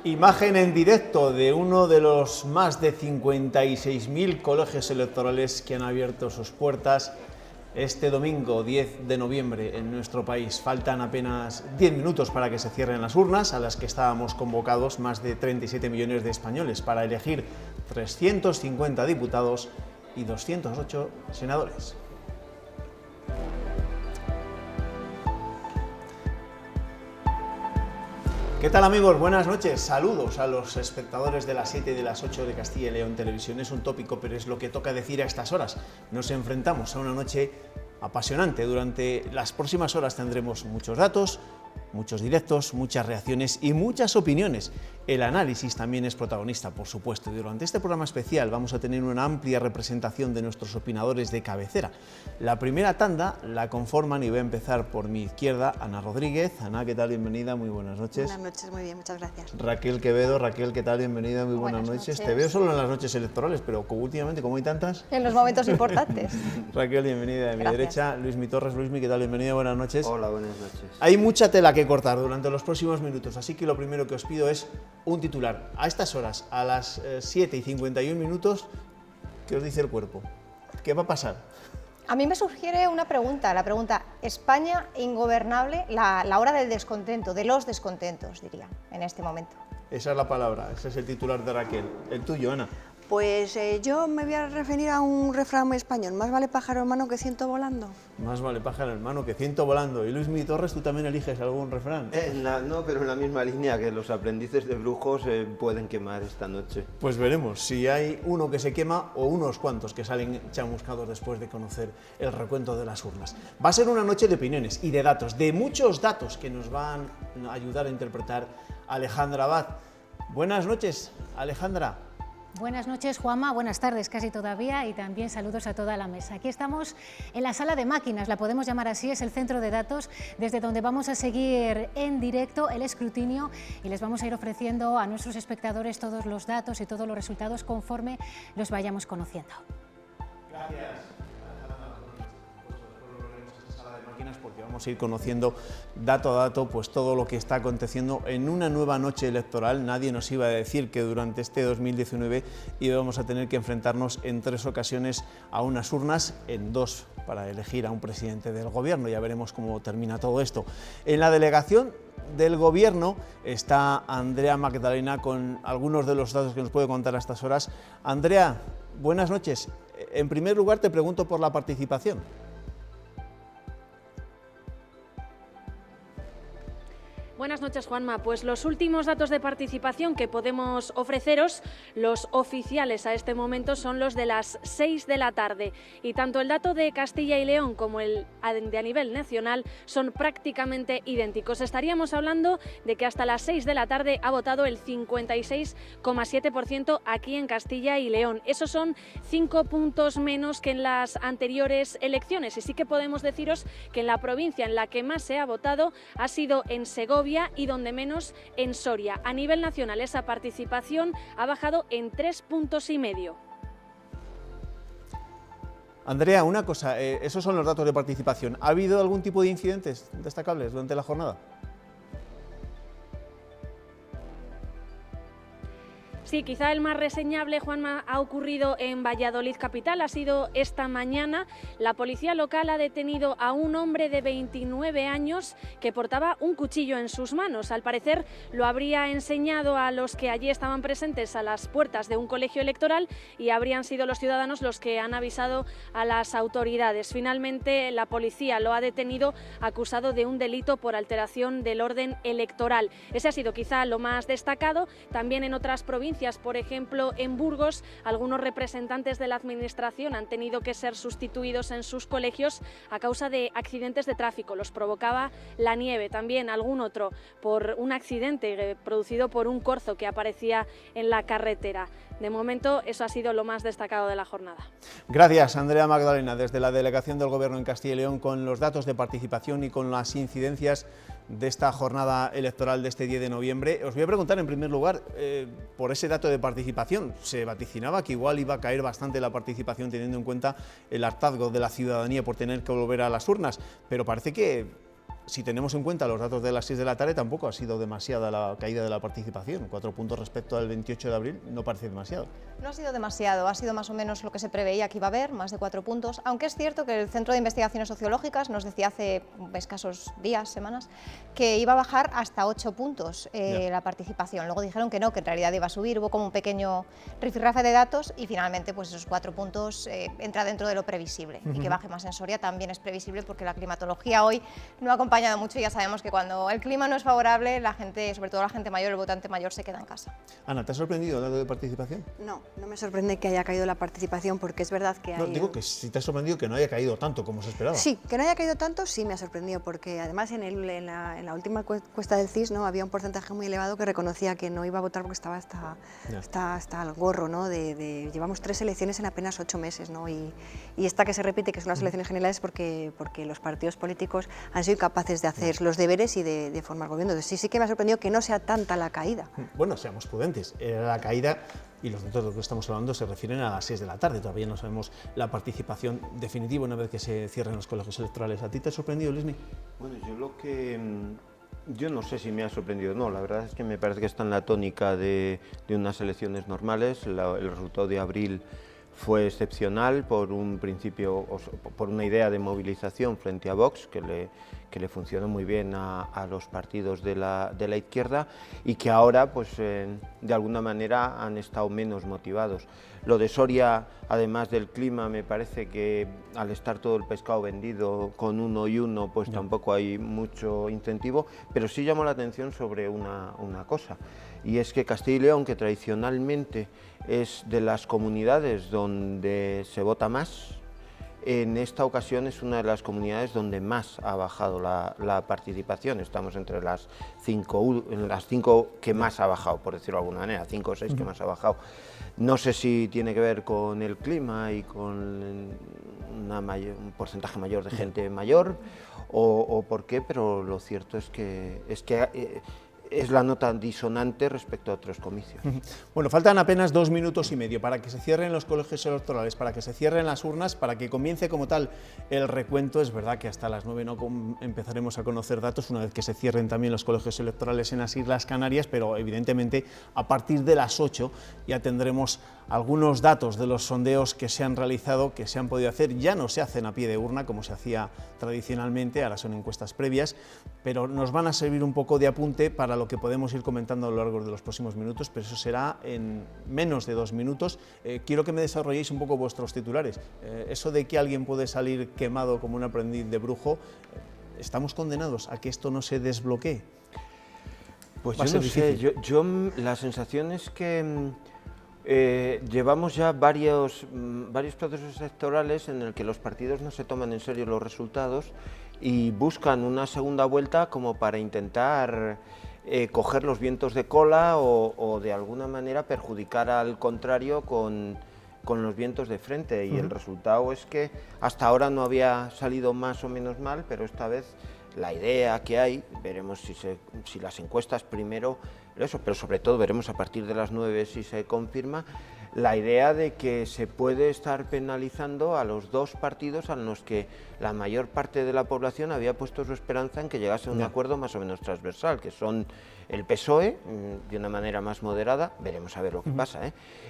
Imagen en directo de uno de los más de 56.000 colegios electorales que han abierto sus puertas este domingo 10 de noviembre en nuestro país. Faltan apenas 10 minutos para que se cierren las urnas, a las que estábamos convocados más de 37 millones de españoles para elegir 350 diputados y 208 senadores. ¿Qué tal, amigos? Buenas noches. Saludos a los espectadores de las 7 y de las 8 de Castilla y León Televisión. Es un tópico, pero es lo que toca decir a estas horas. Nos enfrentamos a una noche apasionante. Durante las próximas horas tendremos muchos datos, muchos directos, muchas reacciones y muchas opiniones. El análisis también es protagonista, por supuesto. Y durante este programa especial vamos a tener una amplia representación de nuestros opinadores de cabecera. La primera tanda la conforman, y voy a empezar por mi izquierda, Ana Rodríguez. Ana, ¿qué tal? Bienvenida, muy buenas noches. Buenas noches, muy bien, muchas gracias. Raquel Quevedo. Raquel, ¿qué tal? Bienvenida, muy buenas noches. Te veo solo en las noches electorales, pero últimamente, como hay tantas... En los momentos importantes. Raquel, bienvenida. De mi derecha, Luismi Torres. Luismi, ¿qué tal? Bienvenida, buenas noches. Hola, buenas noches. Hay mucha tela que cortar durante los próximos minutos, así que lo primero que os pido es un titular. A estas horas, a las 7 y 51 minutos, ¿qué os dice el cuerpo? ¿Qué va a pasar? A mí me sugiere una pregunta, la pregunta: ¿España ingobernable? La hora del descontento, de los descontentos, diría, en este momento. Esa es la palabra, ese es el titular de Raquel. El tuyo, Ana. Pues yo me voy a referir a un refrán español: más vale pájaro en mano que ciento volando. Más vale pájaro en mano que ciento volando. Y Luismi Torres, ¿tú también eliges algún refrán? No, pero en la misma línea, que los aprendices de brujos pueden quemar esta noche. Pues veremos si hay uno que se quema o unos cuantos que salen chamuscados después de conocer el recuento de las urnas. Va a ser una noche de opiniones y de datos, de muchos datos que nos van a ayudar a interpretar Alejandra Abad. Buenas noches, Alejandra. Buenas noches, Juanma, buenas tardes casi todavía, y también saludos a toda la mesa. Aquí estamos en la sala de máquinas, la podemos llamar así, es el centro de datos desde donde vamos a seguir en directo el escrutinio y les vamos a ir ofreciendo a nuestros espectadores todos los datos y todos los resultados conforme los vayamos conociendo. Gracias. Porque vamos a ir conociendo dato a dato pues todo lo que está aconteciendo en una nueva noche electoral. Nadie nos iba a decir que durante este 2019 íbamos a tener que enfrentarnos en 3 ocasiones a unas urnas, en 2 para elegir a un presidente del gobierno. Ya veremos cómo termina todo esto. En la delegación del gobierno está Andrea Magdalena con algunos de los datos que nos puede contar a estas horas. Andrea, buenas noches. En primer lugar te pregunto por la participación. Buenas noches, Juanma. Pues los últimos datos de participación que podemos ofreceros, los oficiales a este momento, son los de las 6 de la tarde. Y tanto el dato de Castilla y León como el de a nivel nacional son prácticamente idénticos. Estaríamos hablando de que hasta las 6 de la tarde ha votado el 56,7% aquí en Castilla y León. Esos son 5 puntos menos que en las anteriores elecciones. Y sí que podemos deciros que en la provincia en la que más se ha votado ha sido en Segovia y donde menos en Soria. A nivel nacional esa participación ha bajado en 3,5 puntos. Andrea, una cosa, esos son los datos de participación. ¿Ha habido algún tipo de incidentes destacables durante la jornada? Sí, quizá el más reseñable, Juanma, ha ocurrido en Valladolid capital, ha sido esta mañana. La policía local ha detenido a un hombre de 29 años que portaba un cuchillo en sus manos. Al parecer lo habría enseñado a los que allí estaban presentes a las puertas de un colegio electoral y habrían sido los ciudadanos los que han avisado a las autoridades. Finalmente la policía lo ha detenido acusado de un delito por alteración del orden electoral. Ese ha sido quizá lo más destacado. También en otras provincias, por ejemplo en Burgos, algunos representantes de la administración han tenido que ser sustituidos en sus colegios a causa de accidentes de tráfico. Los provocaba la nieve. También algún otro por un accidente producido por un corzo que aparecía en la carretera. De momento eso ha sido lo más destacado de la jornada. Gracias, Andrea Magdalena, desde la delegación del Gobierno en Castilla y León, con los datos de participación y con las incidencias de esta jornada electoral de este 10 de noviembre. Os voy a preguntar en primer lugar por ese dato de participación. Se vaticinaba que igual iba a caer bastante la participación teniendo en cuenta el hartazgo de la ciudadanía por tener que volver a las urnas, pero parece que si tenemos en cuenta los datos de las 6 de la tarde, tampoco ha sido demasiada la caída de la participación. 4 puntos respecto al 28 de abril no parece demasiado. No ha sido demasiado, ha sido más o menos lo que se preveía que iba a haber, más de 4 puntos, aunque es cierto que el Centro de Investigaciones Sociológicas nos decía hace escasos días, semanas, que iba a bajar hasta 8 puntos la participación. Luego dijeron que no, que en realidad iba a subir, hubo como un pequeño rifirrafe de datos y finalmente pues esos 4 puntos entra dentro de lo previsible. Y que baje más en Soria también es previsible porque la climatología hoy no ha acompañado mucho y ya sabemos que cuando el clima no es favorable, la gente, sobre todo la gente mayor, el votante mayor, se queda en casa. Ana, ¿te ha sorprendido el dato de participación? No, no me sorprende que haya caído la participación porque es verdad que No, hay... digo que si te ha sorprendido que no haya caído tanto como se esperaba. Sí, que no haya caído tanto sí me ha sorprendido porque además en la última encuesta del CIS, ¿no?, había un porcentaje muy elevado que reconocía que no iba a votar porque estaba hasta el gorro, ¿no? Llevamos 3 elecciones en apenas 8 meses, ¿no? Y esta que se repite, que son las elecciones generales, porque los partidos políticos han sido incapaces de hacer los deberes y de formar gobierno. Entonces, sí que me ha sorprendido que no sea tanta la caída. Bueno, seamos prudentes. La caída y los datos de los que estamos hablando se refieren a las 6 de la tarde. Todavía no sabemos la participación definitiva una vez que se cierren los colegios electorales. ¿A ti te ha sorprendido, Lismi? Bueno, yo no sé si me ha sorprendido o no. La verdad es que me parece que está en la tónica de unas elecciones normales. El resultado de abril fue excepcional por un principio, por una idea de movilización frente a Vox que le funcionó muy bien a los partidos de la izquierda y que ahora, pues, de alguna manera han estado menos motivados. Lo de Soria, además del clima, me parece que al estar todo el pescado vendido con 1 y 1, pues tampoco hay mucho incentivo, pero sí llamó la atención sobre una cosa, y es que Castilla y León, que tradicionalmente es de las comunidades donde se vota más, en esta ocasión es una de las comunidades donde más ha bajado la participación. Estamos entre las 5 que más ha bajado, por decirlo de alguna manera, 5 o 6 que más ha bajado. No sé si tiene que ver con el clima y con un porcentaje mayor de gente mayor o por qué, pero lo cierto es que es la nota disonante respecto a otros comicios. Bueno, faltan apenas 2 minutos y medio para que se cierren los colegios electorales, para que se cierren las urnas, para que comience como tal el recuento. Es verdad que hasta las 9 no empezaremos a conocer datos, una vez que se cierren también los colegios electorales en las Islas Canarias, pero evidentemente a partir de las 8 ya tendremos algunos datos de los sondeos que se han realizado, que se han podido hacer. Ya no se hacen a pie de urna como se hacía tradicionalmente, ahora son encuestas previas, pero nos van a servir un poco de apunte para lo que podemos ir comentando a lo largo de los próximos minutos, pero eso será en menos de 2 minutos. Quiero que me desarrolléis un poco vuestros titulares. Eso de que alguien puede salir quemado como un aprendiz de brujo, ¿estamos condenados a que esto no se desbloquee? Pues yo no sé, la sensación es que llevamos ya varios procesos electorales en el que los partidos no se toman en serio los resultados y buscan una segunda vuelta como para intentar coger los vientos de cola o de alguna manera perjudicar al contrario con los vientos de frente. Y el resultado es que hasta ahora no había salido más o menos mal, pero esta vez la idea que hay, veremos si las encuestas primero, pero sobre todo veremos a partir de las 9 si se confirma, la idea de que se puede estar penalizando a los 2 partidos a los que la mayor parte de la población había puesto su esperanza en que llegase a un acuerdo más o menos transversal, que son el PSOE, de una manera más moderada, veremos a ver lo que pasa,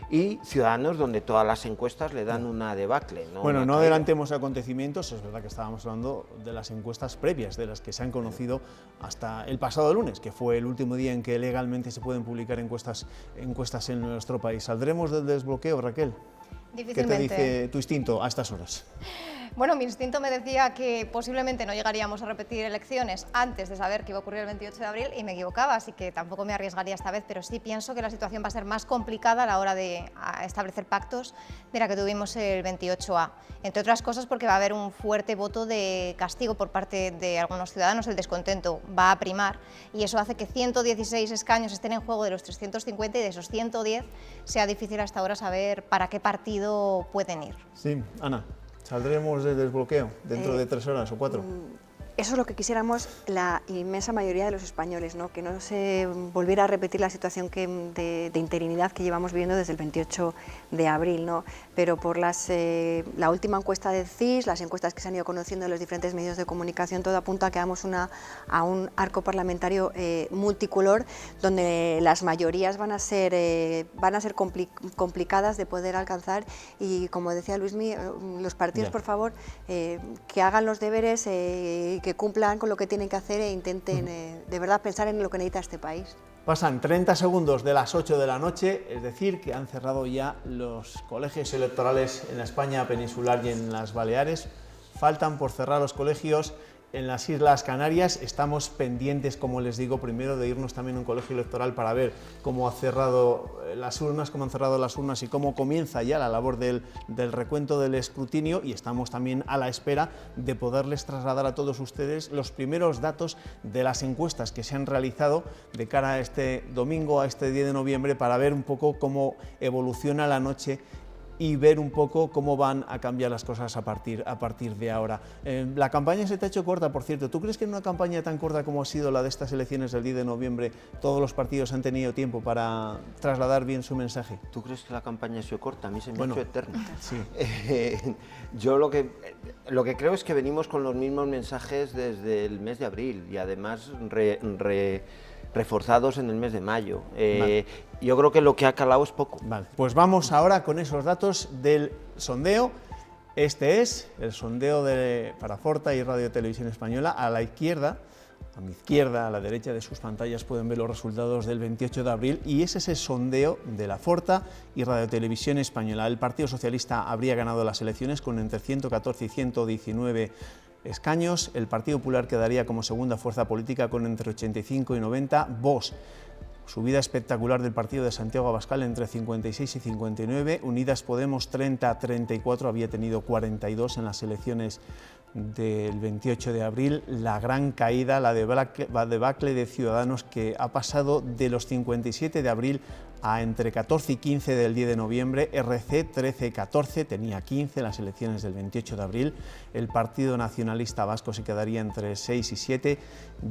y Ciudadanos, donde todas las encuestas le dan una debacle. Bueno, no adelantemos acontecimientos, es verdad que estábamos hablando de las encuestas previas, de las que se han conocido hasta el pasado lunes, que fue el último día en que legalmente se pueden publicar encuestas en nuestro país. ¿Saldremos del desbloqueo, Raquel? Difícilmente. ¿Qué te dice tu instinto a estas horas? Bueno, mi instinto me decía que posiblemente no llegaríamos a repetir elecciones antes de saber qué iba a ocurrir el 28 de abril y me equivocaba, así que tampoco me arriesgaría esta vez, pero sí pienso que la situación va a ser más complicada a la hora de establecer pactos de la que tuvimos el 28A. Entre otras cosas porque va a haber un fuerte voto de castigo por parte de algunos ciudadanos, el descontento va a primar y eso hace que 116 escaños estén en juego de los 350 y de esos 110 sea difícil hasta ahora saber para qué partido pueden ir. Sí, Ana. ¿Saldremos del desbloqueo dentro de 3 horas o 4? Eso es lo que quisiéramos la inmensa mayoría de los españoles, ¿no? Que no se volviera a repetir la situación de interinidad que llevamos viviendo desde el 28 de abril, ¿no? Pero por la última encuesta del CIS, las encuestas que se han ido conociendo en los diferentes medios de comunicación, todo apunta a que vamos a un arco parlamentario multicolor, donde las mayorías van a ser complicadas de poder alcanzar, y como decía Luismi, los partidos, por favor, que hagan los deberes, que cumplan con lo que tienen que hacer e intenten de verdad pensar en lo que necesita este país. Pasan 30 segundos de las 8 de la noche, es decir, que han cerrado ya los colegios electorales en la España peninsular y en las Baleares. Faltan por cerrar los colegios en las Islas Canarias. Estamos pendientes, como les digo, primero de irnos también a un colegio electoral para ver cómo han cerrado las urnas y cómo comienza ya la labor del recuento del escrutinio, y estamos también a la espera de poderles trasladar a todos ustedes los primeros datos de las encuestas que se han realizado de cara a este domingo, a este 10 de noviembre, para ver un poco cómo evoluciona la noche y ver un poco cómo van a cambiar las cosas a partir de ahora. La campaña se te ha hecho corta, por cierto. ¿Tú crees que en una campaña tan corta como ha sido la de estas elecciones del 10 de noviembre, todos los partidos han tenido tiempo para trasladar bien su mensaje? ¿Tú crees que la campaña ha sido corta? A mí se me ha hecho eterna. Sí. Yo lo que creo es que venimos con los mismos mensajes desde el mes de abril, y además reforzados en el mes de mayo. Vale. Yo creo que lo que ha calado es poco. Vale, pues vamos ahora con esos datos del sondeo. Este es el sondeo para Forta y Radio Televisión Española. A la izquierda, a mi izquierda, a la derecha de sus pantallas, pueden ver los resultados del 28 de abril, y ese es el sondeo de la Forta y Radio Televisión Española. El Partido Socialista habría ganado las elecciones con entre 114 y 119 escaños. El Partido Popular quedaría como segunda fuerza política con entre 85 y 90. Vox, subida espectacular del partido de Santiago Abascal, entre 56 y 59. Unidas Podemos, 30 a 34, había tenido 42 en las elecciones del 28 de abril. La gran caída, la debacle de Ciudadanos, que ha pasado de los 57 de abril a entre 14 y 15 del 10 de noviembre. RC 13-14, tenía 15 en las elecciones del 28 de abril. El Partido Nacionalista Vasco se quedaría entre 6 y 7.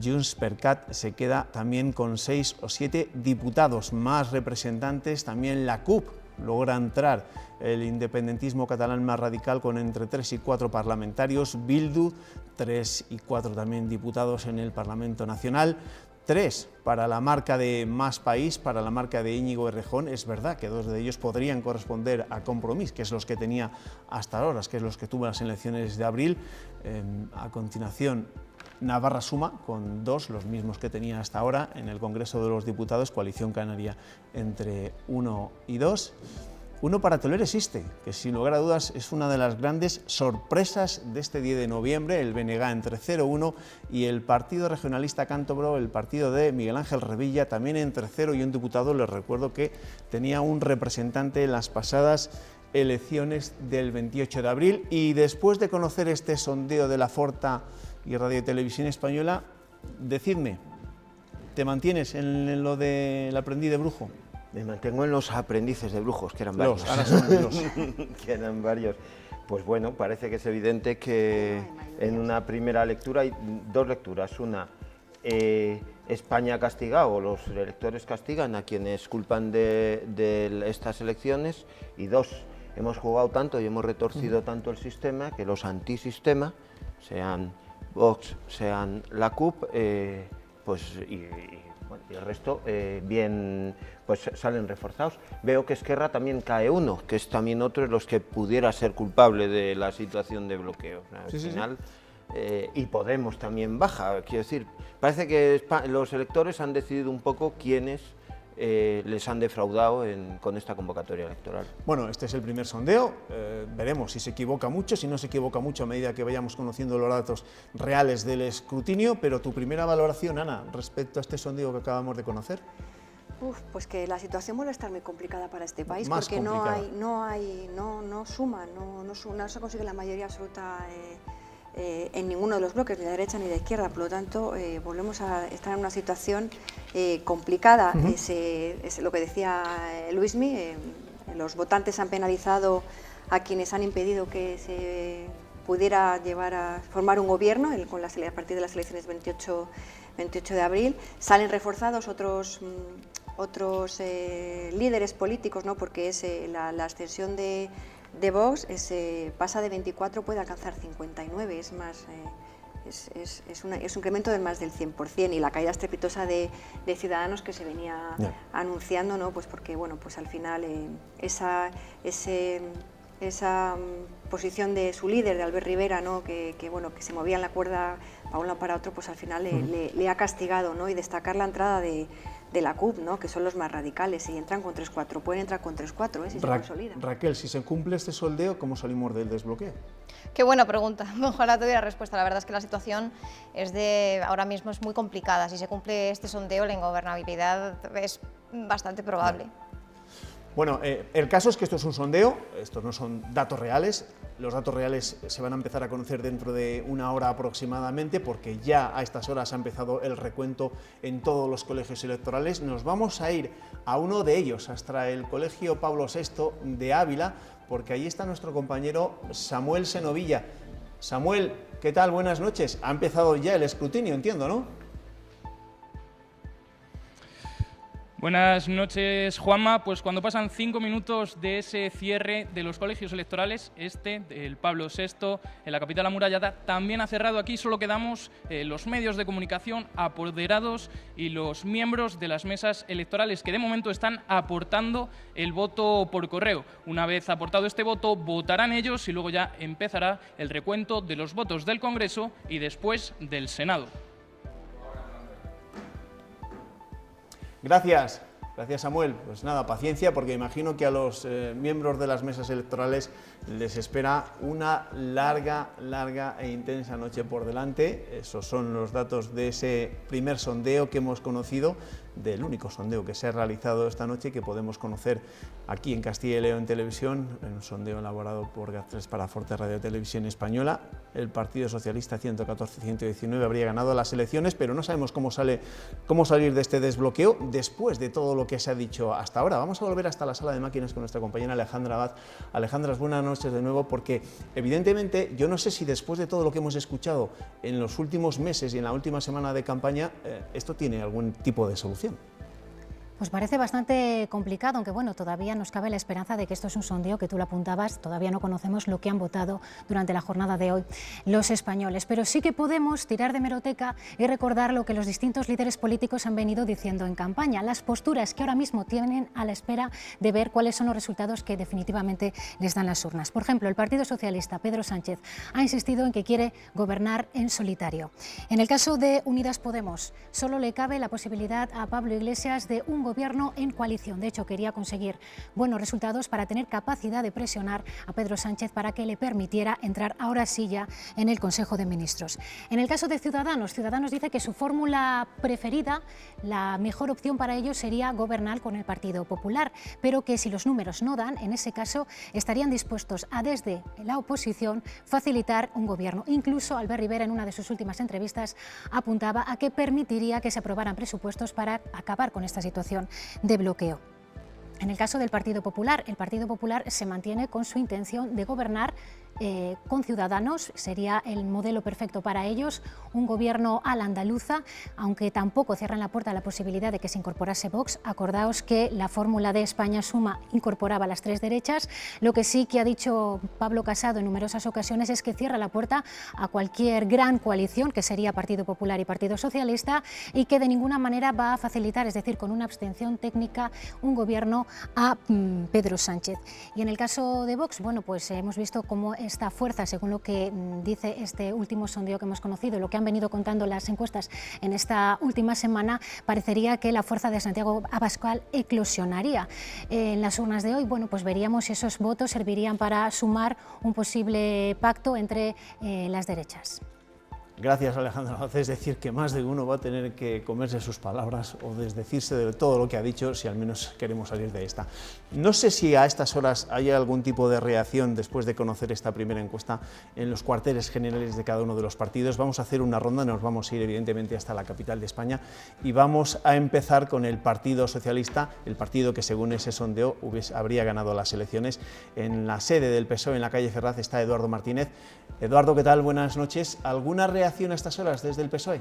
Junts per Cat se queda también con 6 o 7 diputados. Más representantes, también la CUP logra entrar, el independentismo catalán más radical, con entre 3 y 4 parlamentarios. Bildu, 3 y 4 también diputados en el Parlamento Nacional. 3 para la marca de Más País, para la marca de Íñigo Errejón. Es verdad que 2 de ellos podrían corresponder a Compromís, que es los que tenía hasta ahora, que es los que tuvo en las elecciones de abril. A continuación, Navarra Suma, con 2, los mismos que tenía hasta ahora en el Congreso de los Diputados. Coalición Canaria entre 1 y 2. 1 para Teruel existe, que sin lugar a dudas es una de las grandes sorpresas de este 10 de noviembre, el BNG entre 0,1 y el Partido Regionalista Cántabro, el partido de Miguel Ángel Revilla, también entre 0 y un diputado. Les recuerdo que tenía un representante en las pasadas elecciones del 28 de abril. Y después de conocer este sondeo de la Forta y Radio Televisión Española, decidme, ¿te mantienes en lo del aprendiz de brujo? Me mantengo en los aprendices de brujos, que eran varios. Ahora son los. Que eran varios. Pues bueno, parece que es evidente que en una primera lectura hay 2 lecturas. Una, España ha castigado, o los electores castigan a quienes culpan de estas elecciones. Y 2, hemos jugado tanto y hemos retorcido tanto el sistema que los antisistema, sean Vox, sean la CUP, bueno, y el resto bien, pues salen reforzados. Veo que Esquerra también cae 1, que es también otro de los que pudiera ser culpable de la situación de bloqueo. Al final, y Podemos también baja. Quiero decir, parece que los electores han decidido un poco quiénes les han defraudado con esta convocatoria electoral. Bueno, este es el primer sondeo, veremos si se equivoca mucho, si no se equivoca mucho a medida que vayamos conociendo los datos reales del escrutinio, pero tu primera valoración, Ana, respecto a este sondeo que acabamos de conocer. Pues que la situación vuelve a estar muy complicada para este país, Más porque complicada. no se consigue la mayoría absoluta en ninguno de los bloques, ni de derecha ni de izquierda. Por lo tanto, volvemos a estar en una situación complicada. Es lo que decía Luismi, los votantes han penalizado a quienes han impedido que pudiera llevar a formar un gobierno a partir de las elecciones 28 de abril. Salen reforzados otros líderes políticos, ¿no? Porque es la ascensión de Vox pasa de 24, puede alcanzar 59, es más... Es un incremento de más del 100%, y la caída estrepitosa de Ciudadanos que se venía anunciando, ¿no? Pues porque bueno, pues al final esa posición de su líder, de Albert Rivera, ¿no? que se movía en la cuerda para un lado para otro, pues al final le ha castigado, ¿no? Y destacar la entrada de la CUP, ¿no? Que son los más radicales, y entran con 3-4, pueden entrar con 3-4, si se consolidan. Raquel, si se cumple este sondeo, ¿cómo salimos del desbloqueo? Qué buena pregunta, ojalá tuviera respuesta. La verdad es que la situación ahora mismo es muy complicada. Si se cumple este sondeo, la ingobernabilidad es bastante probable. Bueno, el caso es que esto es un sondeo, estos no son datos reales. Los datos reales se van a empezar a conocer dentro de una hora aproximadamente, porque ya a estas horas ha empezado el recuento en todos los colegios electorales. Nos vamos a ir a uno de ellos, hasta el Colegio Pablo VI de Ávila, porque ahí está nuestro compañero Samuel Senovilla. Samuel, ¿qué tal? Buenas noches. Ha empezado ya el escrutinio, entiendo, ¿no? Buenas noches, Juanma. Pues cuando pasan 5 minutos de ese cierre de los colegios electorales, el Pablo VI, en la capital amurallada, también ha cerrado. Aquí solo quedamos los medios de comunicación apoderados y los miembros de las mesas electorales, que de momento están aportando el voto por correo. Una vez aportado este voto, votarán ellos y luego ya empezará el recuento de los votos del Congreso y después del Senado. Gracias Samuel. Pues nada, paciencia, porque imagino que a los miembros de las mesas electorales les espera una larga e intensa noche por delante. Esos son los datos de ese primer sondeo que hemos conocido, del único sondeo que se ha realizado esta noche, que podemos conocer aquí en Castilla y León Televisión, en un sondeo elaborado por GAT3 para Forte Radio Televisión Española. El Partido Socialista 114-119 habría ganado las elecciones, pero no sabemos cómo salir de este desbloqueo después de todo lo que se ha dicho hasta ahora. Vamos a volver hasta la sala de máquinas con nuestra compañera Alejandra Abad. Alejandra, buenas noches de nuevo, porque evidentemente yo no sé si después de todo lo que hemos escuchado en los últimos meses y en la última semana de campaña, esto tiene algún tipo de solución. Pues parece bastante complicado, aunque bueno, todavía nos cabe la esperanza de que esto es un sondeo, que tú lo apuntabas, todavía no conocemos lo que han votado durante la jornada de hoy los españoles, pero sí que podemos tirar de hemeroteca y recordar lo que los distintos líderes políticos han venido diciendo en campaña, las posturas que ahora mismo tienen a la espera de ver cuáles son los resultados que definitivamente les dan las urnas. Por ejemplo, el Partido Socialista, Pedro Sánchez, ha insistido en que quiere gobernar en solitario. En el caso de Unidas Podemos, solo le cabe la posibilidad a Pablo Iglesias de un gobierno en coalición. De hecho, quería conseguir buenos resultados para tener capacidad de presionar a Pedro Sánchez para que le permitiera entrar ahora sí ya en el Consejo de Ministros. En el caso de Ciudadanos, Ciudadanos dice que su fórmula preferida, la mejor opción para ellos sería gobernar con el Partido Popular, pero que si los números no dan, en ese caso estarían dispuestos a, desde la oposición, facilitar un gobierno. Incluso Albert Rivera, en una de sus últimas entrevistas, apuntaba a que permitiría que se aprobaran presupuestos para acabar con esta situación de bloqueo. En el caso del Partido Popular, el Partido Popular se mantiene con su intención de gobernar con Ciudadanos, sería el modelo perfecto para ellos, un gobierno a la andaluza, aunque tampoco cierran la puerta a la posibilidad de que se incorporase Vox. Acordaos que la fórmula de España Suma incorporaba las tres derechas. Lo que sí que ha dicho Pablo Casado en numerosas ocasiones es que cierra la puerta a cualquier gran coalición, que sería Partido Popular y Partido Socialista, y que de ninguna manera va a facilitar, es decir, con una abstención técnica, un gobierno a Pedro Sánchez. Y en el caso de Vox, bueno, pues hemos visto cómo esta fuerza, según lo que dice este último sondeo que hemos conocido, lo que han venido contando las encuestas en esta última semana, parecería que la fuerza de Santiago Abascal eclosionaría. En las urnas de hoy, bueno, pues veríamos si esos votos servirían para sumar un posible pacto entre las derechas. Gracias, Alejandro. Es decir, que más de uno va a tener que comerse sus palabras o desdecirse de todo lo que ha dicho, si al menos queremos salir de esta. No sé si a estas horas hay algún tipo de reacción después de conocer esta primera encuesta en los cuarteles generales de cada uno de los partidos. Vamos a hacer una ronda, nos vamos a ir evidentemente hasta la capital de España y vamos a empezar con el Partido Socialista, el partido que según ese sondeo habría ganado las elecciones. En la sede del PSOE, en la calle Ferraz, está Eduardo Martínez. Eduardo, ¿qué tal? Buenas noches. ¿Alguna reacción a estas horas desde el PSOE?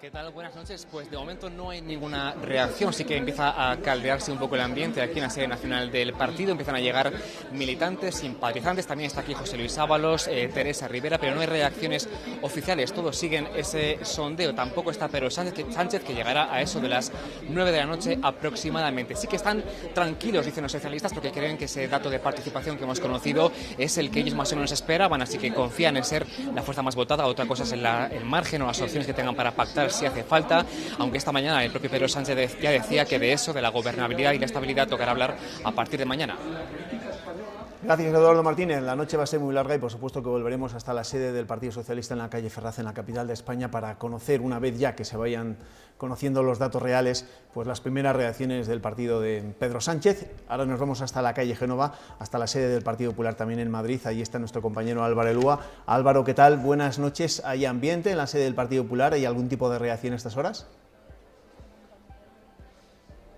¿Qué tal? Buenas noches. Pues de momento no hay ninguna reacción, sí que empieza a caldearse un poco el ambiente aquí en la sede nacional del partido, empiezan a llegar militantes, simpatizantes, también está aquí José Luis Ábalos, Teresa Rivera, pero no hay reacciones oficiales, todos siguen ese sondeo, tampoco está Pedro Sánchez, que llegará a eso de las 9 de la noche aproximadamente. Sí que están tranquilos, dicen los socialistas, porque creen que ese dato de participación que hemos conocido es el que ellos más o menos esperaban, así que confían en ser la fuerza más votada. Otra cosa es el margen o las opciones que tengan para pactar si hace falta, aunque esta mañana el propio Pedro Sánchez ya decía que de eso, de la gobernabilidad y la estabilidad, tocará hablar a partir de mañana. Gracias, Eduardo Martínez. La noche va a ser muy larga y por supuesto que volveremos hasta la sede del Partido Socialista en la calle Ferraz, en la capital de España, para conocer, una vez ya que se vayan conociendo los datos reales, pues las primeras reacciones del partido de Pedro Sánchez. Ahora nos vamos hasta la calle Génova, hasta la sede del Partido Popular también en Madrid. Ahí está nuestro compañero Álvaro Elúa. Álvaro, ¿qué tal? Buenas noches. ¿Hay ambiente en la sede del Partido Popular? ¿Hay algún tipo de reacción a estas horas?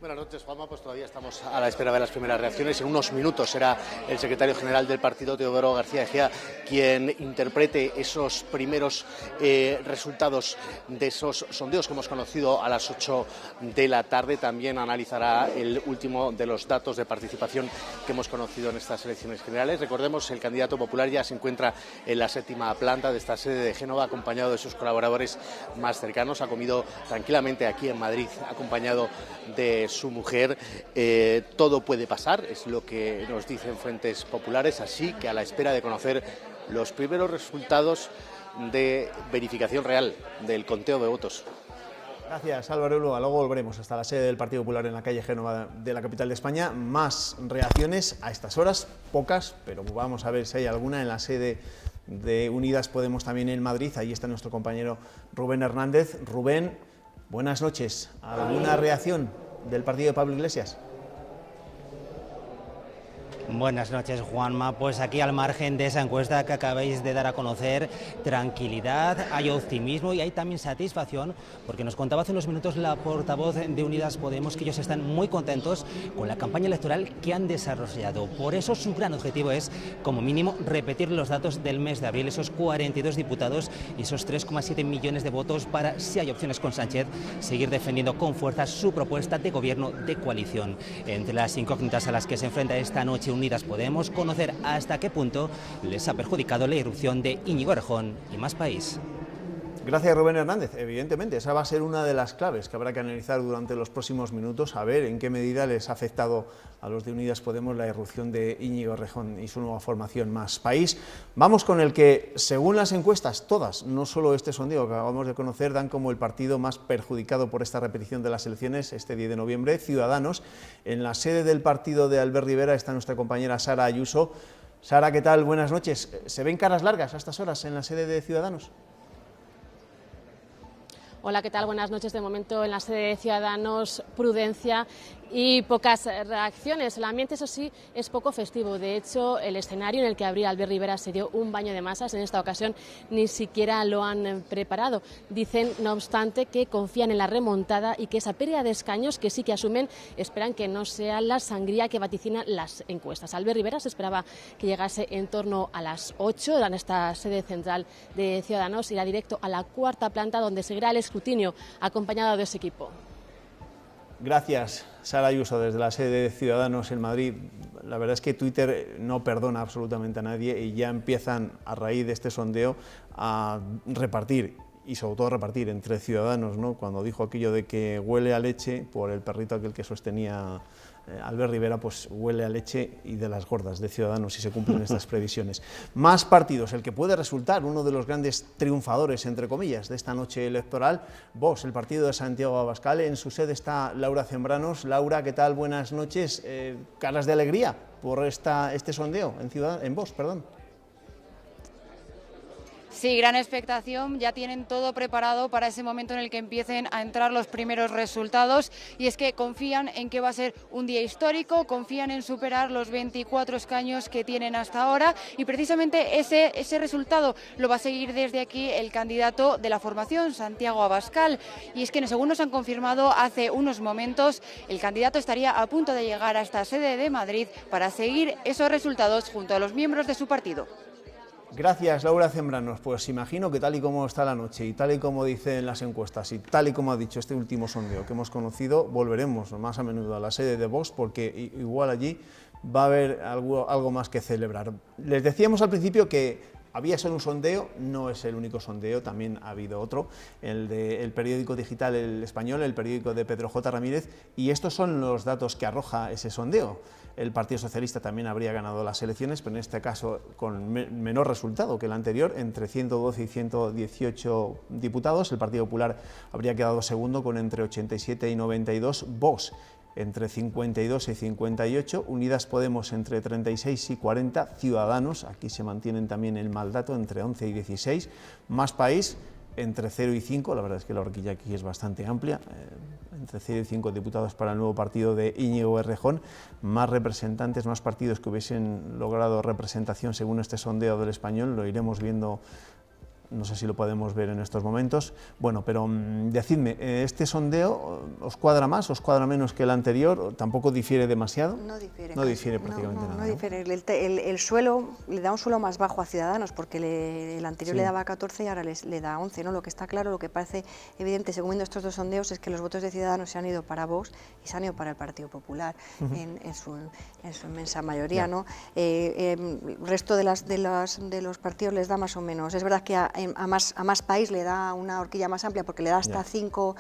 Buenas noches, Juanma. Pues todavía estamos a la espera de las primeras reacciones. En unos minutos será el secretario general del partido, Teodoro García Egea, quien interprete esos primeros resultados de esos sondeos que hemos conocido a las 8 de la tarde. También analizará el último de los datos de participación que hemos conocido en estas elecciones generales. Recordemos, el candidato popular ya se encuentra en la 7ª planta de esta sede de Génova, acompañado de sus colaboradores más cercanos. Ha comido tranquilamente aquí en Madrid, acompañado de su mujer. Todo puede pasar, es lo que nos dicen fuentes populares, así que a la espera de conocer los primeros resultados de verificación real del conteo de votos. Gracias, Álvaro Ulloa. Luego volveremos hasta la sede del Partido Popular en la calle Génova de la capital de España. Más reacciones a estas horas, pocas, pero vamos a ver si hay alguna en la sede de Unidas Podemos también en Madrid. Ahí está nuestro compañero Rubén Hernández. Rubén, buenas noches. ¿Alguna reacción del partido de Pablo Iglesias? Buenas noches, Juanma. Pues aquí, al margen de esa encuesta que acabáis de dar a conocer, tranquilidad, hay optimismo y hay también satisfacción, porque nos contaba hace unos minutos la portavoz de Unidas Podemos que ellos están muy contentos con la campaña electoral que han desarrollado. Por eso su gran objetivo es, como mínimo, repetir los datos del mes de abril, esos 42 diputados y esos 3,7 millones de votos para, si hay opciones con Sánchez, seguir defendiendo con fuerza su propuesta de gobierno de coalición. Entre las incógnitas a las que se enfrenta esta noche Unidas Podemos, conocer hasta qué punto les ha perjudicado la irrupción de Íñigo Errejón y Más País. Gracias, Rubén Hernández. Evidentemente, esa va a ser una de las claves que habrá que analizar durante los próximos minutos, a ver en qué medida les ha afectado a los de Unidas Podemos la irrupción de Íñigo Errejón y su nueva formación Más País. Vamos con el que, según las encuestas, todas, no solo este sondeo que acabamos de conocer, dan como el partido más perjudicado por esta repetición de las elecciones este 10 de noviembre, Ciudadanos. En la sede del partido de Albert Rivera está nuestra compañera Sara Ayuso. Sara, ¿qué tal? Buenas noches. ¿Se ven caras largas a estas horas en la sede de Ciudadanos? Hola, ¿qué tal? Buenas noches. De momento en la sede de Ciudadanos, prudencia y pocas reacciones. El ambiente, eso sí, es poco festivo. De hecho, el escenario en el que abría Albert Rivera se dio un baño de masas. En esta ocasión ni siquiera lo han preparado. Dicen, no obstante, que confían en la remontada y que esa pérdida de escaños, que sí que asumen, esperan que no sea la sangría que vaticinan las encuestas. Albert Rivera se esperaba que llegase en torno a las 8 en esta sede central de Ciudadanos. Irá directo a la 4ª planta, donde seguirá el escrutinio acompañado de ese equipo. Gracias, Sara Ayuso, desde la sede de Ciudadanos en Madrid. La verdad es que Twitter no perdona absolutamente a nadie y ya empiezan, a raíz de este sondeo, a repartir, y sobre todo repartir entre ciudadanos, ¿no? Cuando dijo aquello de que huele a leche por el perrito aquel que sostenía Albert Rivera, pues huele a leche y de las gordas de Ciudadanos si se cumplen estas previsiones. Más partidos, el que puede resultar uno de los grandes triunfadores, entre comillas, de esta noche electoral, Vox, el partido de Santiago Abascal. En su sede está Laura Zembranos. Laura, ¿qué tal? Buenas noches. Caras de alegría por este sondeo en Vox, perdón. Sí, gran expectación, ya tienen todo preparado para ese momento en el que empiecen a entrar los primeros resultados, y es que confían en que va a ser un día histórico, confían en superar los 24 escaños que tienen hasta ahora, y precisamente ese resultado lo va a seguir desde aquí el candidato de la formación, Santiago Abascal, y es que según nos han confirmado hace unos momentos, el candidato estaría a punto de llegar a esta sede de Madrid para seguir esos resultados junto a los miembros de su partido. Gracias, Laura Zembranos. Pues imagino que tal y como está la noche y tal y como dicen las encuestas y tal y como ha dicho este último sondeo que hemos conocido, volveremos más a menudo a la sede de Vox, porque igual allí va a haber algo más que celebrar. Les decíamos al principio que había solo un sondeo, no es el único sondeo, también ha habido otro, el del periódico digital El Español, el periódico de Pedro J. Ramírez, y estos son los datos que arroja ese sondeo. El Partido Socialista también habría ganado las elecciones, pero en este caso con menor resultado que el anterior, entre 112 y 118 diputados. El Partido Popular habría quedado segundo con entre 87 y 92, Vox entre 52 y 58, Unidas Podemos entre 36 y 40, Ciudadanos, aquí se mantienen también el mal dato, entre 11 y 16, Más País entre 0 y 5, la verdad es que la horquilla aquí es bastante amplia, entre 0 y 5 diputados para el nuevo partido de Íñigo Errejón, más representantes, más partidos que hubiesen logrado representación según este sondeo del Español, lo iremos viendo. No sé si lo podemos ver en estos momentos. Bueno, pero decidme, ¿este sondeo os cuadra más, os cuadra menos que el anterior? ¿Tampoco difiere demasiado? No difiere. No difiere prácticamente nada. No difiere. El suelo, le da un suelo más bajo a Ciudadanos, porque el anterior le daba 14 y ahora le da 11, ¿no? Lo que está claro, lo que parece evidente, según viendo estos dos sondeos, es que los votos de Ciudadanos se han ido para Vox y se han ido para el Partido Popular, en su inmensa mayoría, ¿no? El resto de los partidos les da más o menos. Es verdad que a más País le da una horquilla más amplia porque le da hasta cinco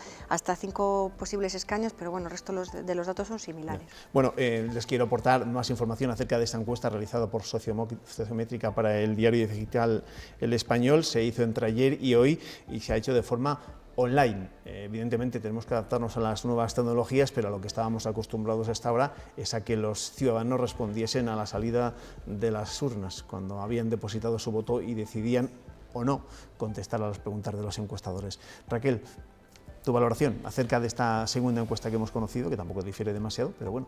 posibles escaños, pero bueno, el resto de los datos son similares. Bueno, les quiero aportar más información acerca de esta encuesta realizada por Sociométrica para el diario digital El Español. Se hizo entre ayer y hoy y se ha hecho de forma online. Evidentemente tenemos que adaptarnos a las nuevas tecnologías, pero a lo que estábamos acostumbrados hasta ahora es a que los ciudadanos respondiesen a la salida de las urnas, cuando habían depositado su voto y decidían o no contestar a las preguntas de los encuestadores. Raquel, tu valoración acerca de esta segunda encuesta que hemos conocido, que tampoco difiere demasiado, pero bueno.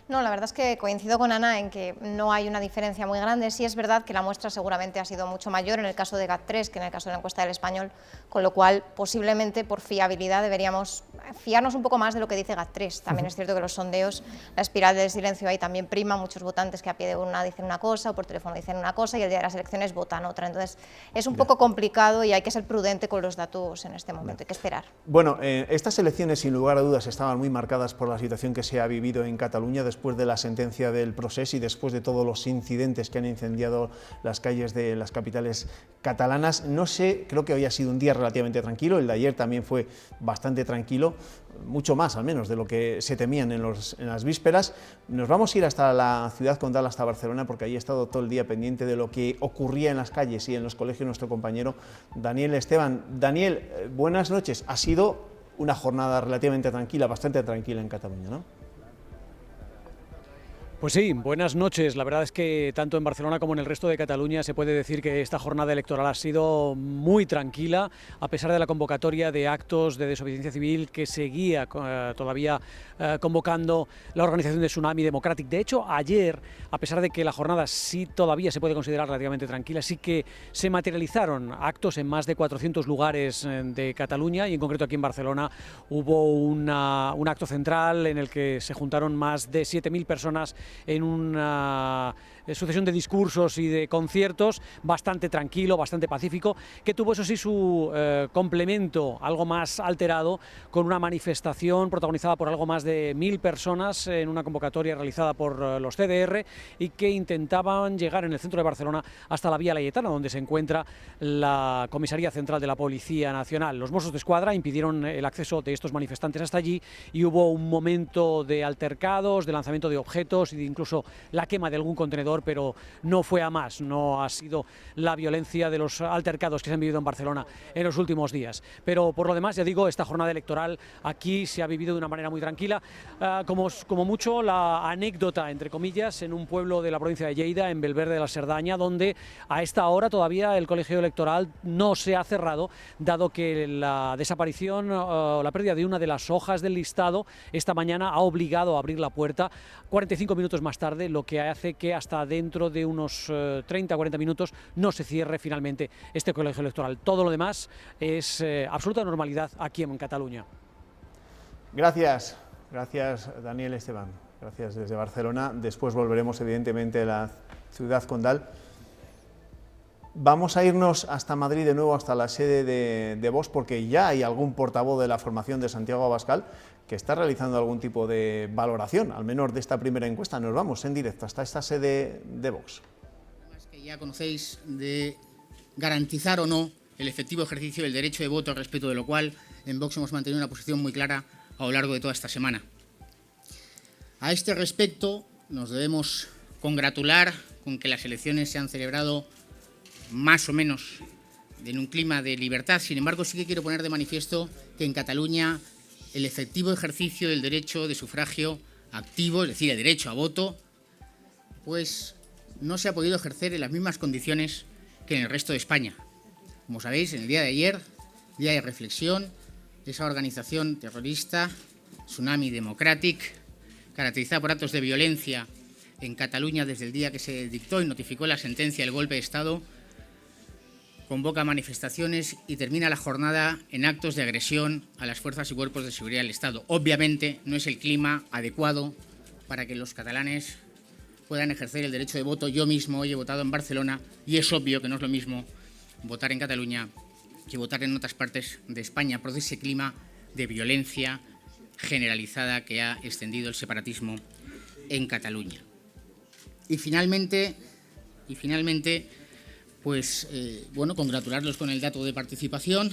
No, la verdad es que coincido con Ana en que no hay una diferencia muy grande. Sí es verdad que la muestra seguramente ha sido mucho mayor en el caso de GAT3 que en el caso de la encuesta del Español, con lo cual posiblemente por fiabilidad deberíamos fiarnos un poco más de lo que dice GAT3. También es cierto que los sondeos, la espiral del silencio ahí también prima, muchos votantes que a pie de urna dicen una cosa o por teléfono dicen una cosa y el día de las elecciones votan otra. Entonces es un poco complicado y hay que ser prudente con los datos en este momento, hay que esperar. Bueno, estas elecciones sin lugar a dudas estaban muy marcadas por la situación que se ha vivido en Cataluña después de la sentencia del Procés y después de todos los incidentes que han incendiado las calles de las capitales catalanas. No sé, creo que hoy ha sido un día relativamente tranquilo, el de ayer también fue bastante tranquilo, mucho más al menos de lo que se temían en las vísperas. Nos vamos a ir hasta la ciudad condal, hasta Barcelona, porque ahí he estado todo el día pendiente de lo que ocurría en las calles y en los colegios nuestro compañero Daniel Esteban. Daniel, buenas noches. Ha sido una jornada relativamente tranquila, bastante tranquila en Cataluña, ¿no? Pues sí, buenas noches. La verdad es que tanto en Barcelona como en el resto de Cataluña se puede decir que esta jornada electoral ha sido muy tranquila, a pesar de la convocatoria de actos de desobediencia civil que seguía todavía convocando la organización de Tsunami Democratic. De hecho, ayer, a pesar de que la jornada sí todavía se puede considerar relativamente tranquila, sí que se materializaron actos en más de 400 lugares de Cataluña y en concreto aquí en Barcelona hubo un acto central en el que se juntaron más de 7.000 personas en una sucesión de discursos y de conciertos bastante tranquilo, bastante pacífico, que tuvo eso sí su complemento algo más alterado con una manifestación protagonizada por algo más de 1.000 personas en una convocatoria realizada por los CDR y que intentaban llegar en el centro de Barcelona hasta la Vía Laietana, donde se encuentra la Comisaría Central de la Policía Nacional. Los Mossos d'Esquadra impidieron el acceso de estos manifestantes hasta allí y hubo un momento de altercados, de lanzamiento de objetos y de incluso la quema de algún contenedor alrededor, pero no fue a más, no ha sido la violencia de los altercados que se han vivido en Barcelona en los últimos días. Pero por lo demás, ya digo, esta jornada electoral aquí se ha vivido de una manera muy tranquila, como mucho la anécdota, entre comillas, en un pueblo de la provincia de Lleida, en Belverde de la Cerdaña, donde a esta hora todavía el colegio electoral no se ha cerrado, dado que la desaparición o la pérdida de una de las hojas del listado esta mañana ha obligado a abrir la puerta 45 minutos más tarde, lo que hace que hasta dentro de unos 30-40 minutos no se cierre finalmente este colegio electoral. Todo lo demás es absoluta normalidad aquí en Cataluña. Gracias Daniel Esteban, gracias desde Barcelona. Después volveremos evidentemente a la ciudad condal. Vamos a irnos hasta Madrid de nuevo, hasta la sede de Vox, porque ya hay algún portavoz de la formación de Santiago Abascal que está realizando algún tipo de valoración, al menos de esta primera encuesta. Nos vamos en directo hasta esta sede de Vox. Que ya conocéis, de garantizar o no el efectivo ejercicio del derecho de voto, al respecto de lo cual en Vox hemos mantenido una posición muy clara a lo largo de toda esta semana. A este respecto nos debemos congratular con que las elecciones se han celebrado más o menos en un clima de libertad. Sin embargo, sí que quiero poner de manifiesto que en Cataluña el efectivo ejercicio del derecho de sufragio activo, es decir, el derecho a voto, pues no se ha podido ejercer en las mismas condiciones que en el resto de España. Como sabéis, en el día de ayer, día de reflexión, esa organización terrorista, Tsunami Democratic, caracterizada por actos de violencia en Cataluña desde el día que se dictó y notificó la sentencia del golpe de Estado, convoca manifestaciones y termina la jornada en actos de agresión a las fuerzas y cuerpos de seguridad del Estado. Obviamente no es el clima adecuado para que los catalanes puedan ejercer el derecho de voto. Yo mismo hoy he votado en Barcelona y es obvio que no es lo mismo votar en Cataluña que votar en otras partes de España, por ese clima de violencia generalizada que ha extendido el separatismo en Cataluña. Y finalmente, pues congratularlos con el dato de participación.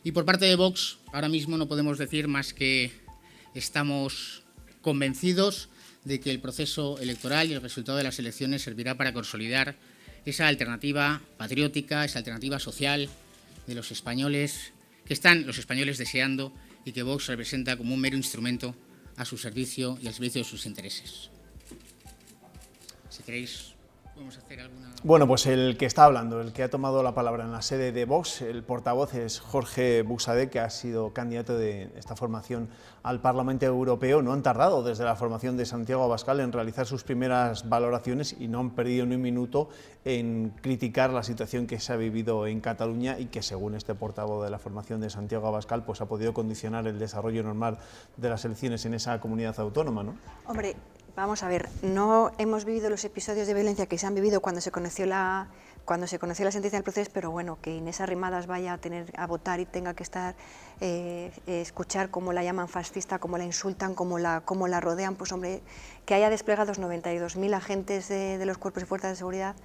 Y por parte de Vox, ahora mismo no podemos decir más que estamos convencidos de que el proceso electoral y el resultado de las elecciones servirá para consolidar esa alternativa patriótica, esa alternativa social de los españoles, que están los españoles deseando y que Vox representa como un mero instrumento a su servicio y al servicio de sus intereses. Si queréis, podemos hacer alguna... Bueno, pues el que está hablando, el que ha tomado la palabra en la sede de Vox, el portavoz es Jorge Buxadé, que ha sido candidato de esta formación al Parlamento Europeo. No han tardado desde la formación de Santiago Abascal en realizar sus primeras valoraciones y no han perdido ni un minuto en criticar la situación que se ha vivido en Cataluña y que, según este portavoz de la formación de Santiago Abascal, pues ha podido condicionar el desarrollo normal de las elecciones en esa comunidad autónoma, ¿no? Hombre, vamos a ver, no hemos vivido los episodios de violencia que se han vivido cuando se conoció la sentencia del proceso, pero bueno, que Inés Arrimadas vaya a votar y tenga que estar, escuchar cómo la llaman fascista, cómo la insultan, cómo la rodean, pues hombre, que haya desplegados 92.000 agentes de los cuerpos y fuerzas de seguridad,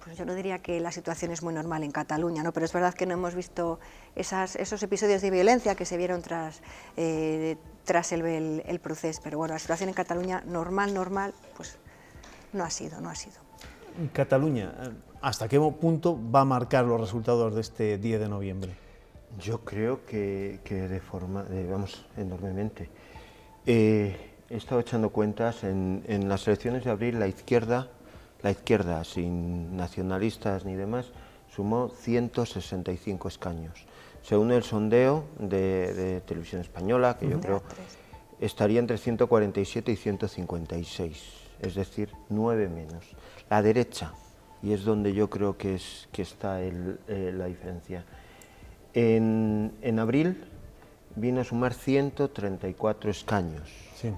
pues yo no diría que la situación es muy normal en Cataluña, ¿no? Pero es verdad que no hemos visto esos episodios de violencia que se vieron tras el proceso, pero bueno, la situación en Cataluña normal, pues no ha sido. Cataluña, ¿hasta qué punto va a marcar los resultados de este 10 de noviembre? Yo creo que de forma, enormemente. He estado echando cuentas, en las elecciones de abril la izquierda, sin nacionalistas ni demás, sumó 165 escaños. Según el sondeo de Televisión Española, que yo creo estaría entre 147 y 156, es decir, 9 menos. La derecha, y es donde yo creo que está la diferencia. En abril vino a sumar 134 escaños. Sí.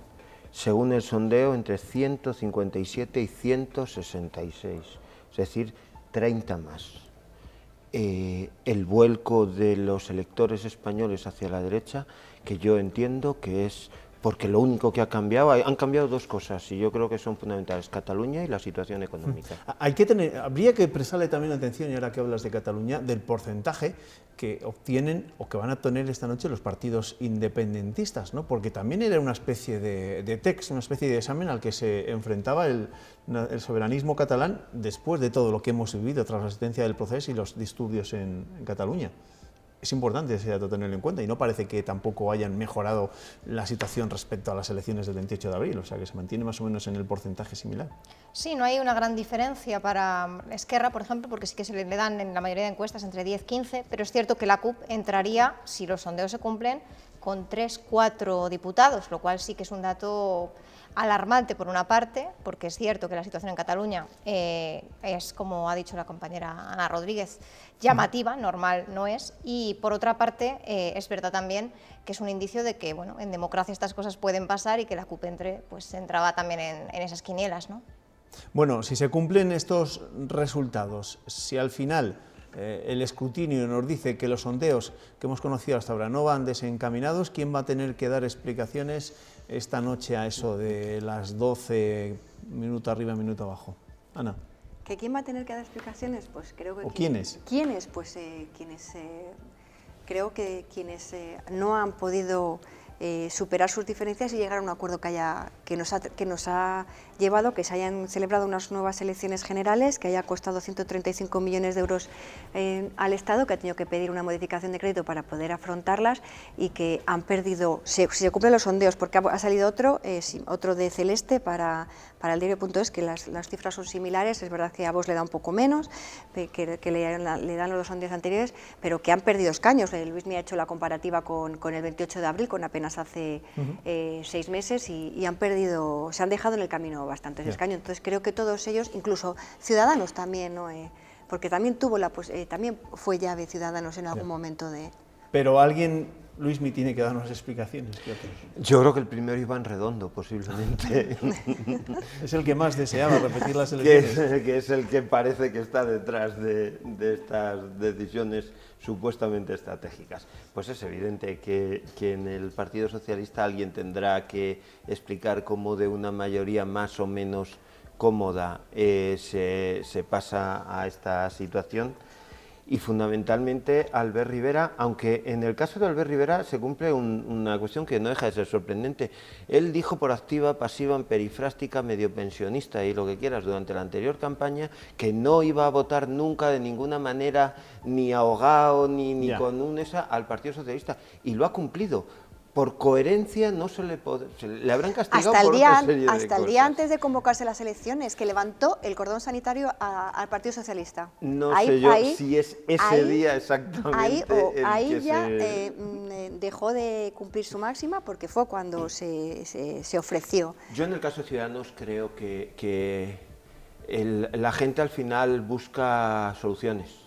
Según el sondeo, entre 157 y 166, es decir, 30 más. El vuelco de los electores españoles hacia la derecha, que yo entiendo que es porque lo único que ha cambiado, han cambiado dos cosas y yo creo que son fundamentales, Cataluña y la situación económica. Habría que prestarle también atención, y ahora que hablas de Cataluña, del porcentaje que obtienen o que van a obtener esta noche los partidos independentistas, ¿no? Porque también era una especie de text, una especie de examen al que se enfrentaba el soberanismo catalán después de todo lo que hemos vivido tras la sentencia del proceso y los disturbios en Cataluña. Es importante ese dato tenerlo en cuenta y no parece que tampoco hayan mejorado la situación respecto a las elecciones del 28 de abril, o sea que se mantiene más o menos en el porcentaje similar. Sí, no hay una gran diferencia para Esquerra, por ejemplo, porque sí que se le dan en la mayoría de encuestas entre 10 y 15, pero es cierto que la CUP entraría, si los sondeos se cumplen, con 3-4 diputados, lo cual sí que es un dato alarmante por una parte, porque es cierto que la situación en Cataluña es, como ha dicho la compañera Ana Rodríguez, llamativa, normal no es, y por otra parte es verdad también que es un indicio de que bueno, en democracia estas cosas pueden pasar y que la CUP entraba también en esas quinielas, ¿no? Bueno, si se cumplen estos resultados, si al final el escrutinio nos dice que los sondeos que hemos conocido hasta ahora no van desencaminados, ¿quién va a tener que dar explicaciones esta noche a eso de las 12, minuto arriba, minuto abajo? Ana. ¿Que quién va a tener que dar explicaciones? Pues creo que... ¿O quiénes? ¿Quiénes? Pues creo que quienes no han podido superar sus diferencias y llegar a un acuerdo que nos ha llevado a que se hayan celebrado unas nuevas elecciones generales, que haya costado 135 millones de euros al Estado, que ha tenido que pedir una modificación de crédito para poder afrontarlas y que han perdido, si se cumplen los sondeos, porque ha salido otro de Celeste para el diario.es, que las cifras son similares, es verdad que a Vox le da un poco menos, que le dan los sondeos anteriores, pero que han perdido escaños. Luis me ha hecho la comparativa con el 28 de abril, con apenas hace 6 meses, y han perdido, se han dejado en el camino bastantes escaños. Entonces creo que todos ellos, incluso Ciudadanos también, ¿no? Porque también también fue llave Ciudadanos en algún momento de... Pero alguien, Luismi, tiene que darnos explicaciones. Yo creo que el primero Iván Redondo, posiblemente. Es el que más deseaba repetir las elecciones. que es el que parece que está detrás de estas decisiones supuestamente estratégicas. Pues es evidente que en el Partido Socialista alguien tendrá que explicar cómo de una mayoría más o menos cómoda se pasa a esta situación. Y fundamentalmente Albert Rivera, aunque en el caso de Albert Rivera se cumple una cuestión que no deja de ser sorprendente. Él dijo por activa, pasiva, perifrástica, medio pensionista y lo que quieras durante la anterior campaña que no iba a votar nunca de ninguna manera, ni ahogado, ni con al Partido Socialista, y lo ha cumplido. Por coherencia no le habrán castigado hasta por otra serie de cosas. Hasta el día antes de convocarse las elecciones, que levantó el cordón sanitario al Partido Socialista. No sé yo si es ese día exactamente ahí ya dejó de cumplir su máxima, porque fue cuando se ofreció. Yo en el caso de Ciudadanos creo que la gente al final busca soluciones.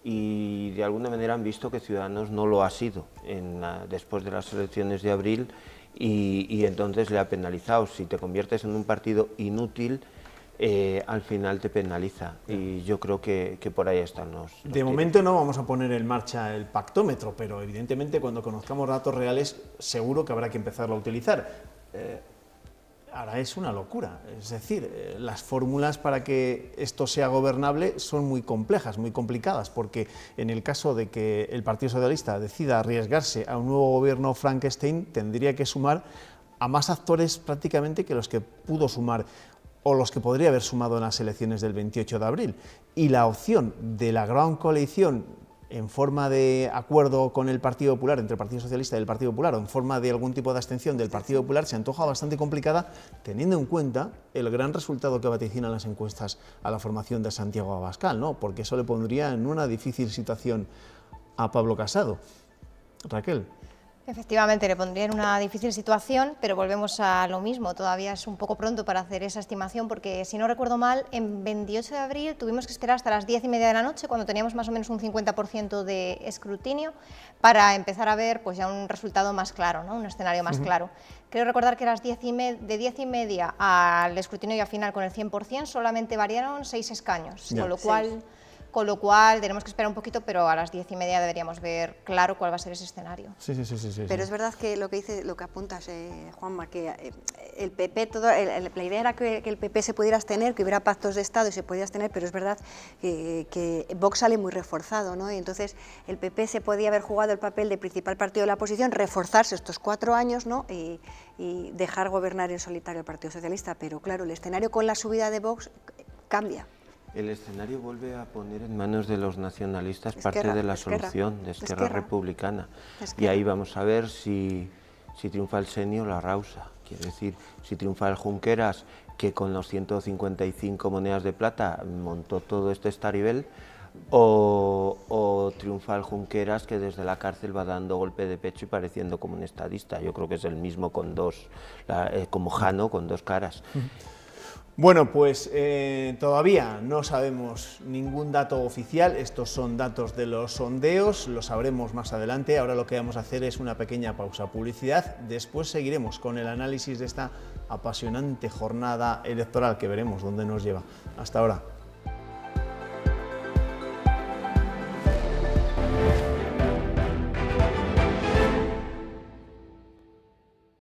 Y de alguna manera han visto que Ciudadanos no lo ha sido después de las elecciones de abril y entonces le ha penalizado. Si te conviertes en un partido inútil, al final te penaliza y yo creo que por ahí están los De momento no vamos a poner en marcha el pactómetro, pero evidentemente cuando conozcamos datos reales seguro que habrá que empezarlo a utilizar. Ahora es una locura, es decir, las fórmulas para que esto sea gobernable son muy complejas, muy complicadas, porque en el caso de que el Partido Socialista decida arriesgarse a un nuevo gobierno Frankenstein, tendría que sumar a más actores prácticamente que los que pudo sumar o los que podría haber sumado en las elecciones del 28 de abril. Y la opción de la gran coalición en forma de acuerdo con el Partido Popular, entre el Partido Socialista y el Partido Popular, o en forma de algún tipo de abstención del Partido Popular, se antoja bastante complicada, teniendo en cuenta el gran resultado que vaticinan las encuestas a la formación de Santiago Abascal, ¿no? Porque eso le pondría en una difícil situación a Pablo Casado. Raquel. Efectivamente, le pondría en una difícil situación, pero volvemos a lo mismo, todavía es un poco pronto para hacer esa estimación, porque si no recuerdo mal, en 28 de abril tuvimos que esperar hasta las 10:30 de la noche, cuando teníamos más o menos un 50% de escrutinio, para empezar a ver pues ya un resultado más claro, ¿no? Un escenario más claro. Creo recordar que de 10:30 al escrutinio ya final con el 100% solamente variaron 6 escaños, con lo cual con lo cual tenemos que esperar un poquito, pero a las 10:30 deberíamos ver claro cuál va a ser ese escenario. Sí. Pero es verdad que lo que apuntas, Juanma, que el PP, la idea era que el PP se pudiera abstener, que hubiera pactos de Estado y se pudiera abstener, pero es verdad que Vox sale muy reforzado, ¿no? Y entonces el PP se podía haber jugado el papel de principal partido de la oposición, reforzarse estos 4 años, ¿no? Y dejar gobernar en solitario el Partido Socialista, pero claro, el escenario con la subida de Vox cambia. El escenario vuelve a poner en manos de los nacionalistas parte de la solución de Esquerra Republicana. Y ahí vamos a ver si triunfa el Senio o la Rausa. Quiere decir, si triunfa el Junqueras, que con los 155 monedas de plata montó todo este estaribel, o triunfa el Junqueras, que desde la cárcel va dando golpe de pecho y pareciendo como un estadista. Yo creo que es el mismo con como Jano, con 2 caras. Bueno, pues todavía no sabemos ningún dato oficial, estos son datos de los sondeos, lo sabremos más adelante. Ahora lo que vamos a hacer es una pequeña pausa, publicidad, después seguiremos con el análisis de esta apasionante jornada electoral que veremos dónde nos lleva. Hasta ahora.